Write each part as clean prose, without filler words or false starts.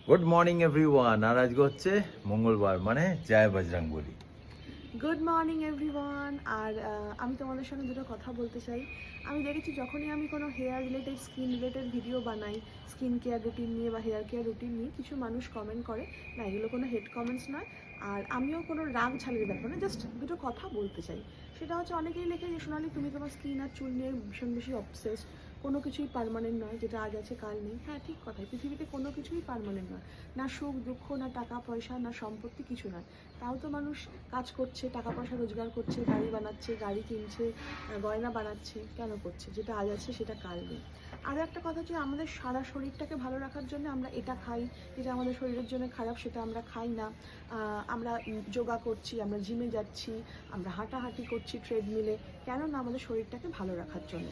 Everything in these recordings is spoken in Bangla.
Good morning everyone. আর আজকে হচ্ছে মঙ্গলবার, মানে জয় বজরংবলী। Good morning everyone. আর আমি তোমাদের সঙ্গে দুটো কথা বলতে চাই। আমি দেখেছি যখনই আমি কোনো hair related skin related video বানাই, স্কিন কেয়ার রুটিন নিয়ে বা হেয়ার কেয়ার রুটিন নিয়ে, কিছু মানুষ কমেন্ট করে, না এগুলো কোনো হেড কমেন্টস নয়। আর আমিও কোনো রাগ ঝালের ব্যাপার না, জাস্ট দুটো কথা বলতে চাই। সেটা হচ্ছে অনেকেই লেখে যে সোনালি তুমি তোমার স্কিন আর চুল নিয়ে ভীষণ বেশি অবসেসড, কোনো কিছুই পার্মানেন্ট নয়, যেটা আজ আছে কাল নেই। হ্যাঁ, ঠিক কথাই, পৃথিবীতে কোনো কিছুই পার্মানেন্ট নয়, না সুখ দুঃখ, না টাকা পয়সা, না সম্পত্তি, কিছু নয়। তাও তো মানুষ কাজ করছে, টাকা পয়সা রোজগার করছে, বাড়ি বানাচ্ছে, গাড়ি কিনছে, গয়না বানাচ্ছে। কেন করছে? যেটা আজ আছে সেটা কাল নেই। আরও একটা কথা হচ্ছে, আমাদের সারা শরীরটাকে ভালো রাখার জন্য আমরা এটা খাই, যেটা আমাদের শরীরের জন্য খারাপ সেটা আমরা খাই না। আমরা যোগা করছি, আমরা জিমে যাচ্ছি, আমরা হাঁটাহাঁটি করছি ট্রেডমিলে, কেন না আমাদের শরীরটাকে ভালো রাখার জন্য।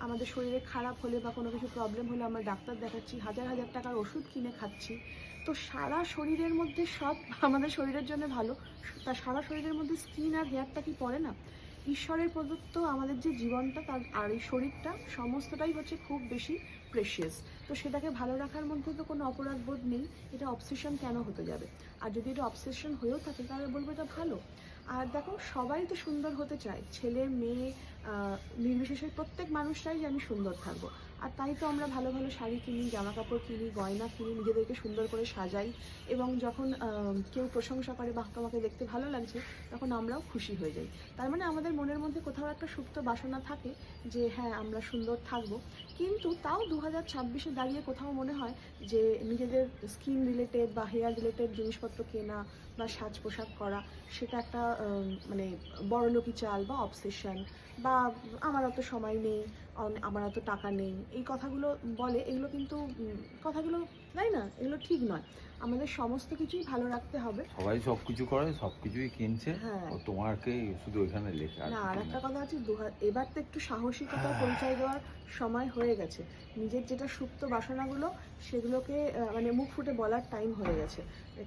আমাদের শরীরে খারাপ হলে বা কোনো কিছু প্রবলেম হলে আমরা ডাক্তার দেখাচ্ছি, হাজার হাজার টাকার ওষুধ কিনে খাচ্ছি। তো সারা শরীরের মধ্যে সব আমাদের শরীরের জন্য ভালো, তা সারা শরীরের মধ্যে স্কিন আর হেয়ারটা কি পড়ে না? ঈশ্বরের প্রদত্ত আমাদের যে জীবনটা, তার আর এই শরীরটা সমস্তটাই হচ্ছে খুব বেশি প্রেশিয়াস। তো সেটাকে ভালো রাখার মধ্যে তো কোনো অপরাধ বোধ নেই। এটা অবসেশন কেন হতে যাবে? আর যদি এটা অবসেশন হয়েও থাকে তাহলে বলবো এটা ভালো। আর দেখো, সবাই তো সুন্দর হতে চায়, ছেলে মেয়ে নির্বিশেষে প্রত্যেক মানুষরাই যে আমি সুন্দর থাকবো। আর তাই তো আমরা ভালো ভালো শাড়ি কিনি, জামা কাপড় কিনি, গয়না কিনি, নিজেদেরকে সুন্দর করে সাজাই। এবং যখন কেউ প্রশংসা করে বা তোমাকে দেখতে ভালো লাগছে, তখন আমরাও খুশি হয়ে যাই। তার মানে আমাদের মনের মধ্যে কোথাও একটা সুপ্ত বাসনা থাকে যে হ্যাঁ, আমরা সুন্দর থাকবো। কিন্তু তাও 2026-এ দাঁড়িয়ে কোথাও মনে হয় যে নিজেদের স্কিন রিলেটেড বা হেয়ার রিলেটেড জিনিসপত্র কেনা বা সাজ পোশাক করা, সেটা একটা মানে বড়লোকি চাল বা অবসেশন, বা আমার অত সময় নেই, আমার অত টাকা নেই, এই কথাগুলো বলে। এগুলো কিন্তু কথাগুলো, তাই না, এগুলো ঠিক নয়। আমাদের সমস্ত কিছুই ভালো রাখতে হবে। সবাই সবকিছু করে, সবকিছুই কিনছে, হ্যাঁ। ও তোমাকে শুধু ওইখানে লেখা আর না, আর কিছু না। একটা কথা হচ্ছে, এবার তো একটু সাহসিকতার পরিচয় দেওয়ার সময় হয়ে গেছে। নিজের যেটা সুপ্ত বাসনাগুলো, সেগুলোকে মানে মুখ ফুটে বলার টাইম হয়ে গেছে।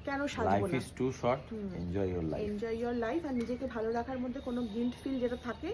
কেন সাজবো লাইফ না? Is too short, enjoy your life. Enjoy your life. আর নিজেকে ভালো রাখার মধ্যে কোনো গিল্ট ফিল যেটা থাকে,